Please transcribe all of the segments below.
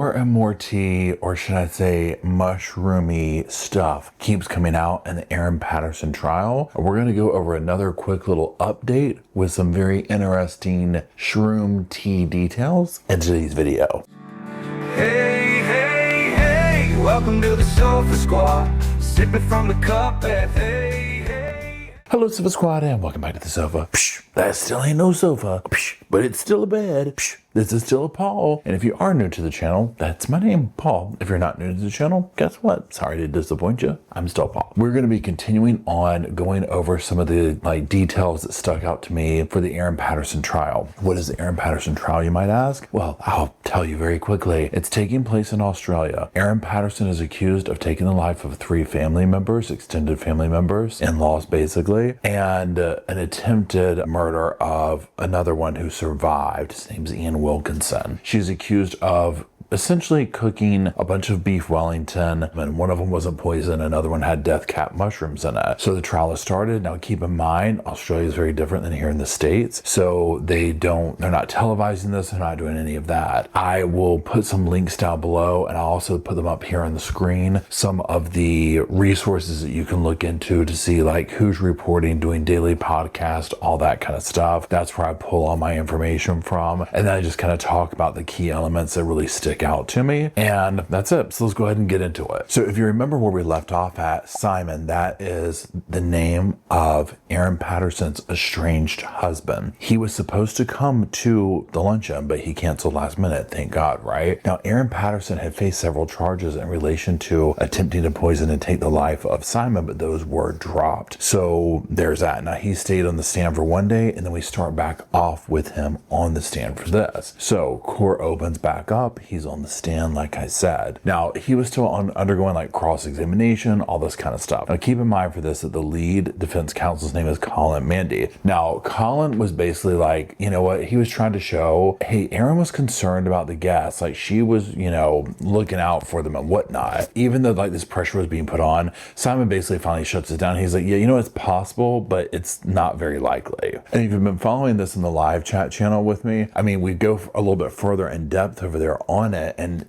More and more tea, or should I say mushroomy stuff, keeps coming out in the Erin Patterson trial. We're going to go over another quick little update with some very interesting shroom tea details in today's video. Hey, hey, hey, welcome to the Sofa Squad, sipping from the cup and hey, hey. Hello Sofa Squad and welcome back to the sofa. Psh, that still ain't no sofa, psh, but it's still a bed. Psh, this is still a Paul. And if you are new to the channel, that's my name, Paul. If you're not new to the channel, guess what? Sorry to disappoint you. I'm still Paul. We're going to be continuing on going over some of the details that stuck out to me for the Erin Patterson trial. What is the Erin Patterson trial, you might ask? Well, I'll tell you very quickly. It's taking place in Australia. Erin Patterson is accused of taking the life of 3 family members, extended family members, in-laws basically, and an attempted murder of another one who survived. His name's Ian Wilkinson. She's accused of essentially cooking a bunch of beef Wellington, and one of them wasn't poison, another one had death cap mushrooms in it. So the trial has started. Now keep in mind, Australia is very different than here in the States. So they're not televising this, they're not doing any of that. I will put some links down below, and I'll also put them up here on the screen. Some of the resources that you can look into to see who's reporting, doing daily podcast, all that kind of stuff. That's where I pull all my information from. And then I just kind of talk about the key elements that really stick out to me, and that's it. So let's go ahead and get into it. So if you remember where we left off at, Simon, that is the name of Erin Patterson's estranged husband. He was supposed to come to the luncheon, but he canceled last minute, thank God, right? Now, Erin Patterson had faced several charges in relation to attempting to poison and take the life of Simon, but those were dropped. So there's that. Now, he stayed on the stand for one day, and then we start back off with him on the stand for this. So court opens back up. He's on the stand, like I said. Now, he was still undergoing cross-examination, all this kind of stuff. Now, keep in mind for this that the lead defense counsel's name is Colin Mandy. Now, Colin was basically you know what? He was trying to show, hey, Erin was concerned about the guests. She was, looking out for them and whatnot. Even though this pressure was being put on, Simon basically finally shuts it down. He's like, yeah, it's possible, but it's not very likely. And if you've been following this in the live chat channel with me, we go a little bit further in depth over there on it. And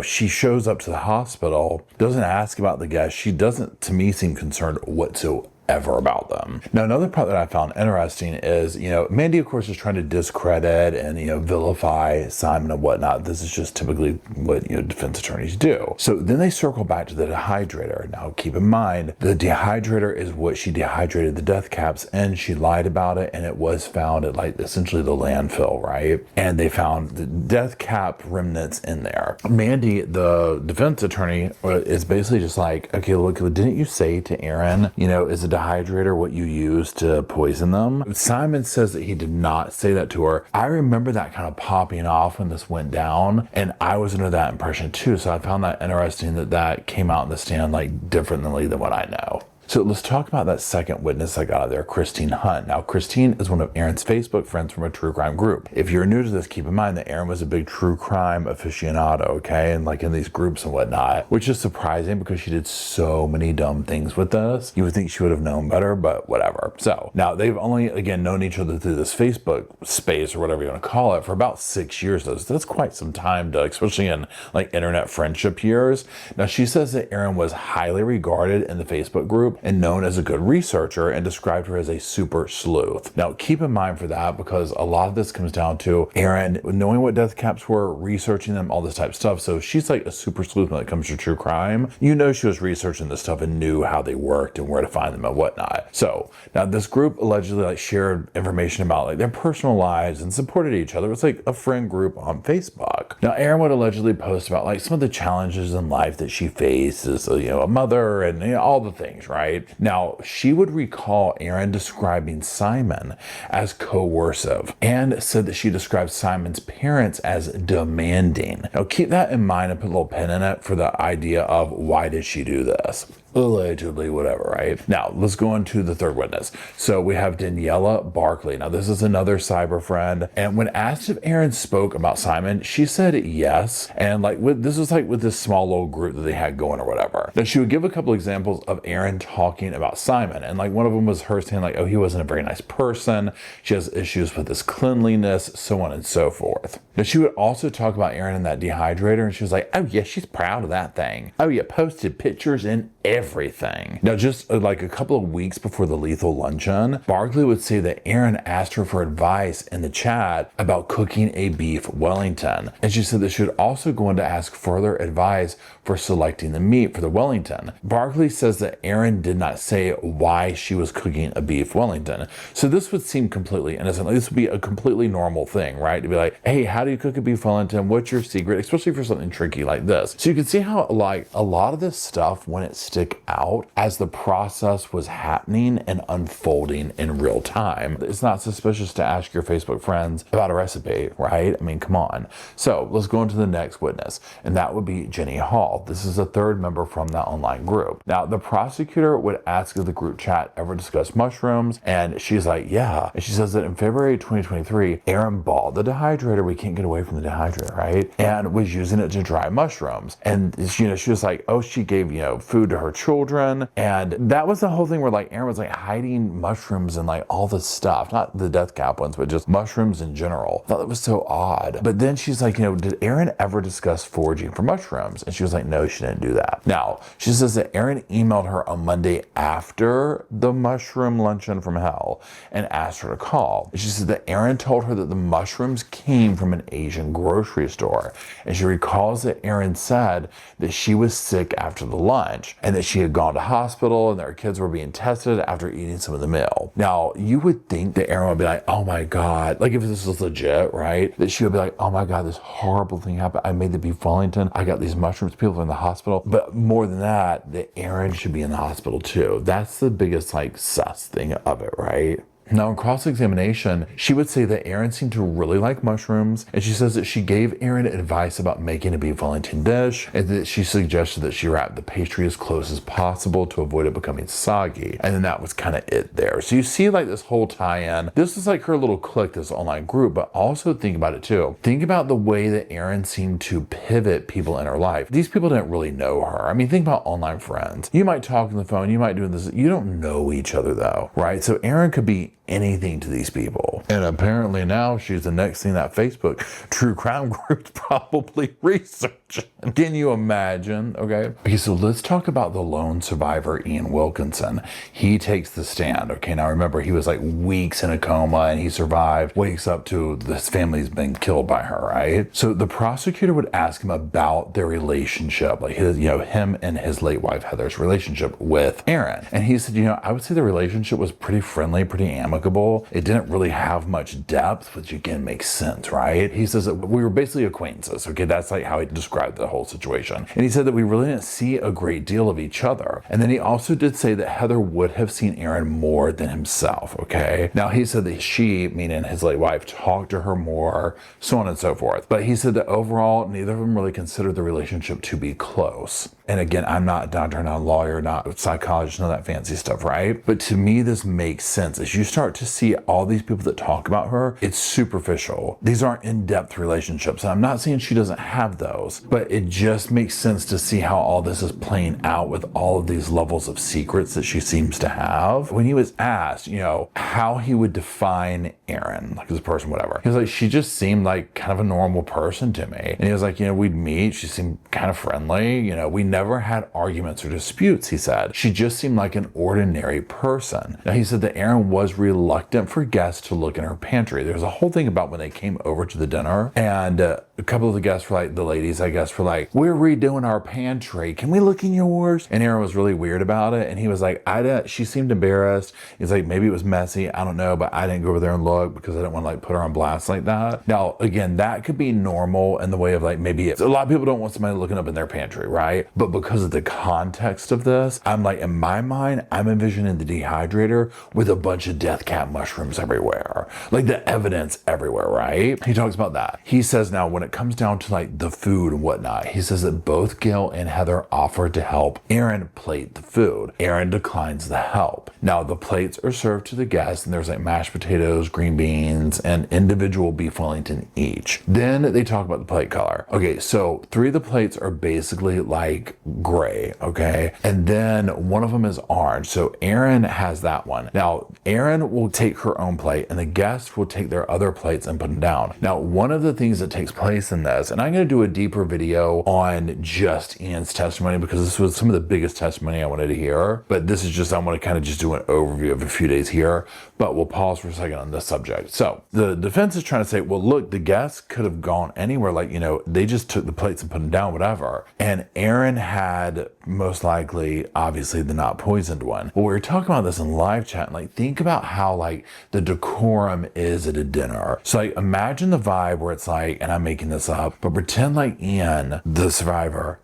she shows up to the hospital, doesn't ask about the guests. She doesn't, to me, seem concerned whatsoever about them. Now, another part that I found interesting is, Mandy, of course, is trying to discredit and, vilify Simon and whatnot. This is just typically what, defense attorneys do. So then they circle back to the dehydrator. Now, keep in mind, the dehydrator is what she dehydrated the death caps, and she lied about it, and it was found at essentially the landfill, right? And they found the death cap remnants in there. Mandy, the defense attorney, is basically just okay, look, didn't you say to Erin, is a dehydrator what you use to poison them? Simon says that he did not say that to her. I remember that kind of popping off when this went down, and I was under that impression too. So I found that interesting that came out in the stand differently than what I know. So let's talk about that second witness I got out there, Christine Hunt. Now, Christine is one of Erin's Facebook friends from a true crime group. If you're new to this, keep in mind that Erin was a big true crime aficionado, okay? And in these groups and whatnot, which is surprising because she did so many dumb things with this. You would think she would have known better, but whatever. So now they've only, again, known each other through this Facebook space or whatever you want to call it for about 6 years, though. So that's quite some time to, especially in internet friendship years. Now, she says that Erin was highly regarded in the Facebook group and known as a good researcher, and described her as a super sleuth. Now, keep in mind for that, because a lot of this comes down to Erin knowing what death caps were, researching them, all this type of stuff. So she's a super sleuth when it comes to true crime. She was researching this stuff and knew how they worked and where to find them and whatnot. So now this group allegedly shared information about their personal lives and supported each other. It was a friend group on Facebook. Now, Erin would allegedly post about some of the challenges in life that she faced as a mother and all the things, right? Now, she would recall Erin describing Simon as coercive and said that she described Simon's parents as demanding. Now, keep that in mind and put a little pin in it for the idea of why did she do this. allegedly, whatever, right? Now, let's go on to the third witness. So we have Daniela Barkley. Now, this is another cyber friend. And when asked if Erin spoke about Simon, she said yes. And this was like with this small little group that they had going or whatever. Now, she would give a couple examples of Erin talking about Simon. And one of them was her saying oh, he wasn't a very nice person. She has issues with his cleanliness, so on and so forth. Now, she would also talk about Erin and that dehydrator. And she was like, oh yeah, she's proud of that thing. Oh yeah, posted pictures and everything. Now, just a couple of weeks before the lethal luncheon, Barkley would say that Erin asked her for advice in the chat about cooking a beef Wellington. And she said that she would also go on to ask further advice for selecting the meat for the Wellington. Barkley says that Erin did not say why she was cooking a beef Wellington. So this would seem completely innocent. This would be a completely normal thing, right? To be like, hey, how do you cook a beef Wellington? What's your secret? Especially for something tricky like this. So you can see how a lot of this stuff wouldn't stick out as the process was happening and unfolding in real time. It's not suspicious to ask your Facebook friends about a recipe, right? I mean, come on. So let's go into the next witness, and that would be Jenny Hall. This is a third member from that online group. Now, the prosecutor would ask if the group chat ever discussed mushrooms, and she's like, yeah. And she says that in February 2023, Erin bought the dehydrator. We can't get away from the dehydrator, right? And was using it to dry mushrooms. And, she was like, oh, she gave, food to her children. And that was the whole thing where Erin was hiding mushrooms and all this stuff, not the death cap ones, but just mushrooms in general. I thought that was so odd. But then she's like, did Erin ever discuss foraging for mushrooms? And she was like, no, she didn't do that. Now, she says that Erin emailed her on Monday after the mushroom luncheon from hell and asked her to call. And she said that Erin told her that the mushrooms came from an Asian grocery store. And she recalls that Erin said that she was sick after the lunch and that she had gone to hospital and that her kids were being tested after eating some of the meal. Now, you would think that Erin would be like, oh my God, if this was legit, right? That she would be like, oh my God, this horrible thing happened. I made the beef Wellington. I got these mushrooms. People are in the hospital. But more than that Erin should be in the hospital too. That's the biggest sus thing of it, right? Now, in cross-examination, she would say that Erin seemed to really like mushrooms, and she says that she gave Erin advice about making a beef Wellington dish, and that she suggested that she wrap the pastry as close as possible to avoid it becoming soggy. And then that was kind of it there. So you see this whole tie-in. This is her little clique, this online group, but also think about it too. Think about the way that Erin seemed to pivot people in her life. These people didn't really know her. I mean, think about online friends. You might talk on the phone, you might do this. You don't know each other though, right? So Erin could be anything to these people. And apparently now she's the next thing that Facebook true crime group's probably researching. Can you imagine? Okay, so let's talk about the lone survivor, Ian Wilkinson. He takes the stand. Okay, now remember, he was weeks in a coma and he survived, wakes up to his family's been killed by her, right? So the prosecutor would ask him about their relationship, him and his late wife Heather's relationship with Erin. And he said, I would say the relationship was pretty friendly, pretty amicable. It didn't really have much depth, which again makes sense, right? He says that we were basically acquaintances. Okay, that's how he described the whole situation. And he said that we really didn't see a great deal of each other. And then he also did say that Heather would have seen Erin more than himself, okay? Now, he said that she, meaning his late wife, talked to her more, so on and so forth. But he said that overall, neither of them really considered the relationship to be close. And again, I'm not a doctor, not a lawyer, not a psychologist, none of that fancy stuff, right? But to me, this makes sense. As you start to see all these people that talk about her, it's superficial. These aren't in-depth relationships. And I'm not saying she doesn't have those, but it just makes sense to see how all this is playing out with all of these levels of secrets that she seems to have. When he was asked, how he would define Erin, as a person, whatever, he was like, she just seemed like kind of a normal person to me. And he was like, we'd meet, she seemed kind of friendly, we never had arguments or disputes, he said. She just seemed like an ordinary person. Now, he said that Erin was reluctant for guests to look in her pantry. There was a whole thing about when they came over to the dinner, and a couple of the guests were the ladies, I guess, were like, we're redoing our pantry. Can we look in yours? And Erin was really weird about it. And he was like, she seemed embarrassed. He's like, maybe it was messy. I don't know, but I didn't go over there and look because I didn't want to put her on blast like that. Now, again, that could be normal in the way of maybe a lot of people don't want somebody looking up in their pantry, right? But because of the context of this, I'm in my mind, I'm envisioning the dehydrator with a bunch of death cap mushrooms everywhere. The evidence everywhere, right? He talks about that. He says now when it it comes down to like the food and whatnot, he says that both Gail and Heather offered to help Erin plate the food. Erin declines the help. Now the plates are served to the guests, and there's like mashed potatoes, green beans, and individual beef Wellington each. Then they talk about the plate color. Okay, so 3 of the plates are basically like gray, okay? And then one of them is orange. So Erin has that one. Now, Erin will take her own plate, and the guests will take their other plates and put them down. Now, one of the things that takes place in this, and I'm going to do a deeper video on just Ian's testimony because this was some of the biggest testimony I wanted to hear, but this is just, I want to kind of just do an overview of a few days here, but we'll pause for a second on this subject. So the defense is trying to say, well, look, the guests could have gone anywhere, like, you know, they just took the plates and put them down, whatever. And Erin had most likely, obviously, the not poisoned one. But we were talking about this in live chat, and like, think about how like the decorum is at a dinner. So like, imagine the vibe where it's like, and I'm making this up, but pretend like Ian, the survivor,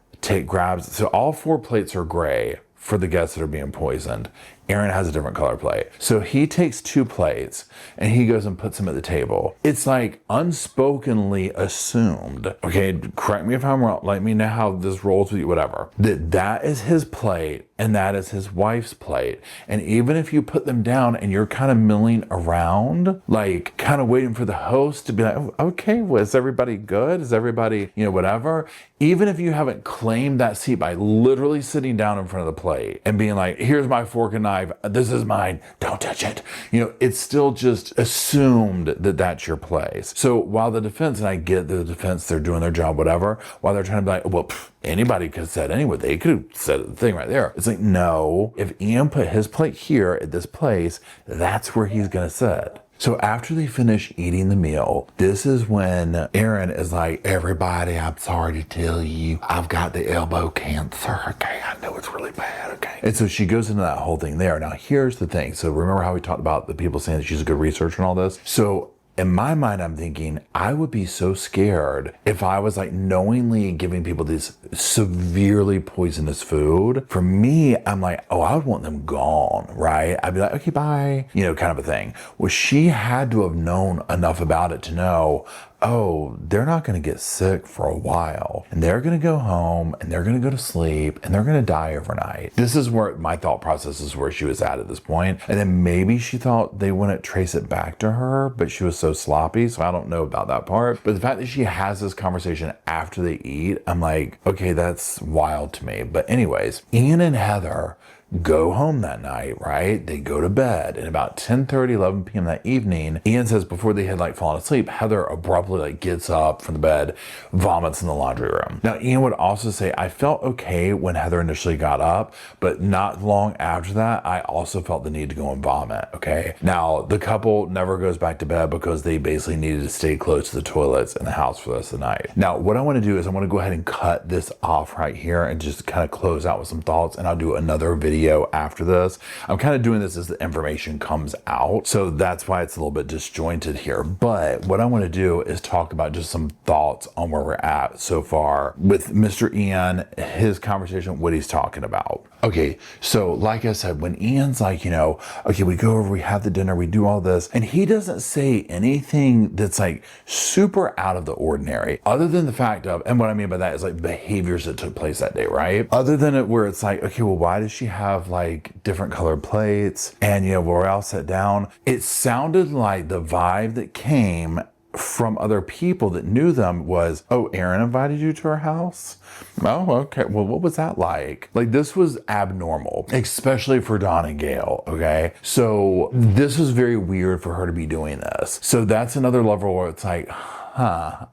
grabs, so all 4 plates are gray for the guests that are being poisoned. Erin has a different color plate. So he takes 2 plates and he goes and puts them at the table. It's like unspokenly assumed, okay, correct me if I'm wrong, let me know how this rolls with you, whatever, that is his plate and that is his wife's plate. And even if you put them down and you're kind of milling around, like kind of waiting for the host to be like, oh, okay, well, is everybody good? Is everybody, you know, whatever? Even if you haven't claimed that seat by literally sitting down in front of the plate and being like, here's my fork and knife, this is mine, don't touch it. You know, it's still just assumed that that's your place. So while the defense, and I get the defense, they're doing their job, whatever, while they're trying to be like, well, anybody could have said anyway, they could have said the thing right there. It's like, no, if Ian put his plate here at this place, that's where he's gonna sit. So after they finish eating the meal, this is when Erin is like, everybody, I'm sorry to tell you, I've got the elbow cancer. Okay, I know it's really bad. Okay. And so she goes into that whole thing there. Now, here's the thing. So remember how we talked about the people saying that she's a good researcher and all this? So in my mind, I'm thinking, I would be so scared if I was like knowingly giving people this severely poisonous food. For me, I'm like, oh, I would want them gone, right? I'd be like, okay, bye, you know, kind of a thing. Well, she had to have known enough about it to know, oh, they're not going to get sick for a while, and they're going to go home and they're going to go to sleep and they're going to die overnight. This is where my thought process is, where she was at this point. And then maybe she thought they wouldn't trace it back to her, but she was so sloppy. So I don't know about that part. But the fact that she has this conversation after they eat, I'm like, okay, that's wild to me. But anyways, Ian and Heather go home that night, right? They go to bed, and about 10:30, 11 p.m. that evening, Ian says before they had like fallen asleep, Heather abruptly like gets up from the bed, vomits in the laundry room. Now, Ian would also say, I felt okay when Heather initially got up, but not long after that, I also felt the need to go and vomit, okay? Now, the couple never goes back to bed because they basically needed to stay close to the toilets in the house for the rest of the night. Now, what I want to do is I want to go ahead and cut this off right here and just kind of close out with some thoughts, and I'll do another video after this. I'm kind of doing this as the information comes out, so that's why it's a little bit disjointed here. But what I want to do is talk about just some thoughts on where we're at so far with Mr. Ian, his conversation, what he's talking about. Okay, so like I said, when Ian's like, you know, okay, we go over, we have the dinner, we do all this, and he doesn't say anything that's like super out of the ordinary, other than the fact of, and what I mean by that is like behaviors that took place that day, right? Other than it where it's like, okay, well, why does she have like different colored plates? And, you know, we're all sat down. It sounded like the vibe that came from other people that knew them was, oh, Erin invited you to her house? Oh, okay. Well, what was that like? Like, this was abnormal, especially for Dawn and Gail, okay? So this was very weird for her to be doing this. So that's another level where it's like,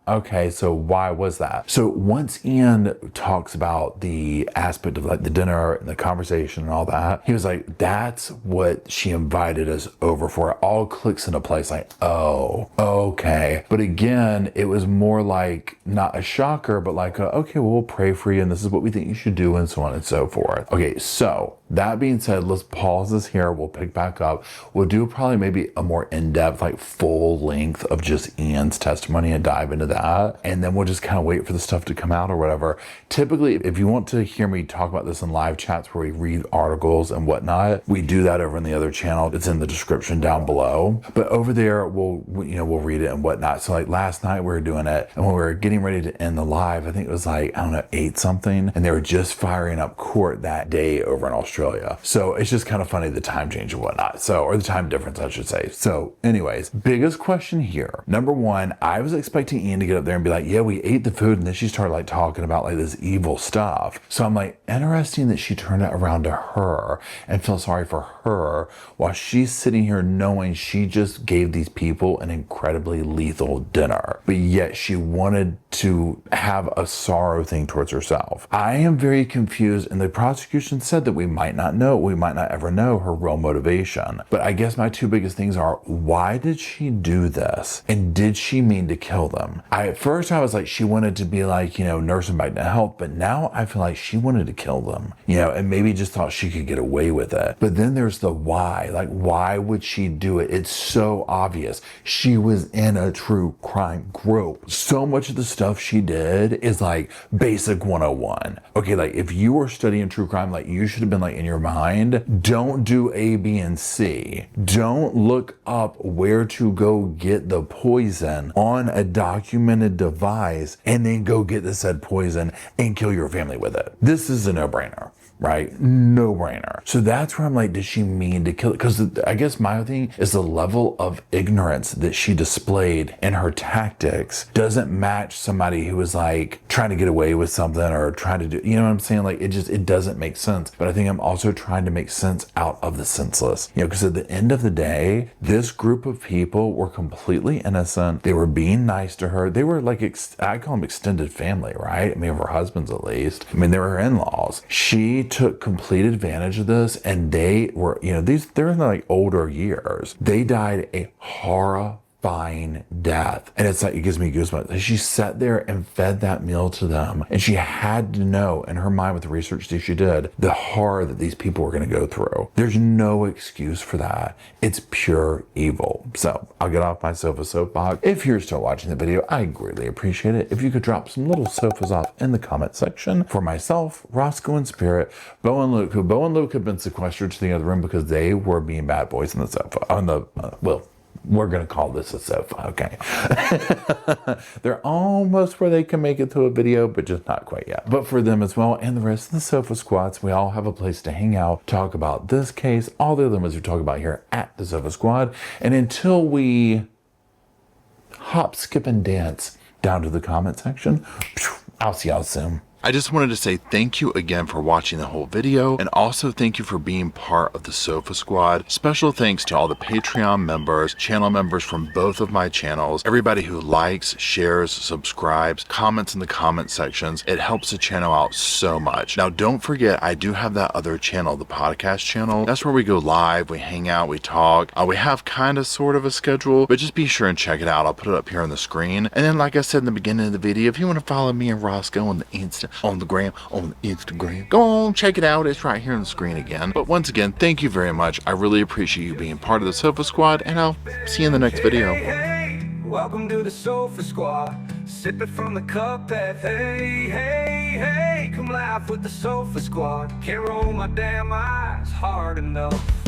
okay, so why was that? So once Ian talks about the aspect of like the dinner and the conversation and all that, he was like, that's what she invited us over for. It all clicks into place, like, oh, okay. But again, it was more like not a shocker, but like, okay, well, we'll pray for you and this is what we think you should do and so on and so forth. Okay, so that being said, let's pause this here. We'll pick back up. We'll do probably maybe a more in-depth, like full length of just Ian's testimony a dive into that, and then we'll just kind of wait for the stuff to come out or whatever. Typically, if you want to hear me talk about this in live chats where we read articles and whatnot, we do that over in the other channel. It's in the description down below. But over there, we'll read it and whatnot. So like last night we were doing it, and when we were getting ready to end the live, I think it was like, I don't know, 8 something, and they were just firing up court that day over in Australia. So it's just kind of funny, the time change and whatnot. So, or the time difference, I should say. So anyways, biggest question here. Number one, I was expecting Ian to get up there and be like, yeah, we ate the food, and then she started like talking about like this evil stuff. So I'm like, interesting that she turned it around to her and felt sorry for her while she's sitting here knowing she just gave these people an incredibly lethal dinner, but yet she wanted to have a sorrow thing towards herself. I am very confused, and the prosecution said that we might not ever know her real motivation. But I guess my two biggest things are, why did she do this? And did she mean to kill them? At first I was like, she wanted to be like, nurse them back to health, but now I feel like she wanted to kill them, and maybe just thought she could get away with it. But then there's the why. Like, why would she do it? It's so obvious. She was in a true crime group. So much of the stuff she did is like basic 101. Okay, like if you were studying true crime, like you should have been like in your mind, don't do A, B, and C. Don't look up where to go get the poison on a documented device and then go get the said poison and kill your family with it. This is a no-brainer. Right? No brainer. So that's where I'm like, did she mean to kill it? Because I guess my thing is the level of ignorance that she displayed in her tactics doesn't match somebody who was like trying to get away with something or trying to do, you know what I'm saying? Like it doesn't make sense. But I think I'm also trying to make sense out of the senseless, because at the end of the day, this group of people were completely innocent. They were being nice to her. They were like, I call them extended family, right? I mean, of her husband's at least. I mean, they were her in-laws. She took complete advantage of this, and they were, they're in like older years. They died a horrifying death. And it's like, it gives me goosebumps. She sat there and fed that meal to them, and she had to know in her mind with the research that she did, the horror that these people were going to go through. There's no excuse for that. It's pure evil. So I'll get off my sofa soapbox. If you're still watching the video, I greatly appreciate it if you could drop some little sofas off in the comment section for myself, Rosco, and Spirit, Bo and Luke, who Bo and Luke have been sequestered to the other room because they were being bad boys on the sofa, we're going to call this a sofa, okay? They're almost where they can make it to a video, but just not quite yet. But for them as well, and the rest of the sofa squads, we all have a place to hang out, talk about this case, all the other ones we talk about here at the Sofa Squad. And until we hop, skip, and dance down to the comment section, I'll see y'all soon. I just wanted to say thank you again for watching the whole video, and also thank you for being part of the Sofa Squad. Special thanks to all the Patreon members, channel members from both of my channels, everybody who likes, shares, subscribes, comments in the comment sections. It helps the channel out so much. Now, don't forget, I do have that other channel, the podcast channel. That's where we go live, we hang out, we talk. We have kind of sort of a schedule, but just be sure and check it out. I'll put it up here on the screen. And then, like I said in the beginning of the video, if you want to follow me and Rosco on the Instagram, go on, check it out. It's right here on the screen again. But once again, thank you very much. I really appreciate you being part of the Sofa Squad, and I'll see you in the next video. Hey, welcome to the Sofa Squad. Sipping from the cup that hey, come laugh with the Sofa Squad. Can't roll my damn eyes hard enough.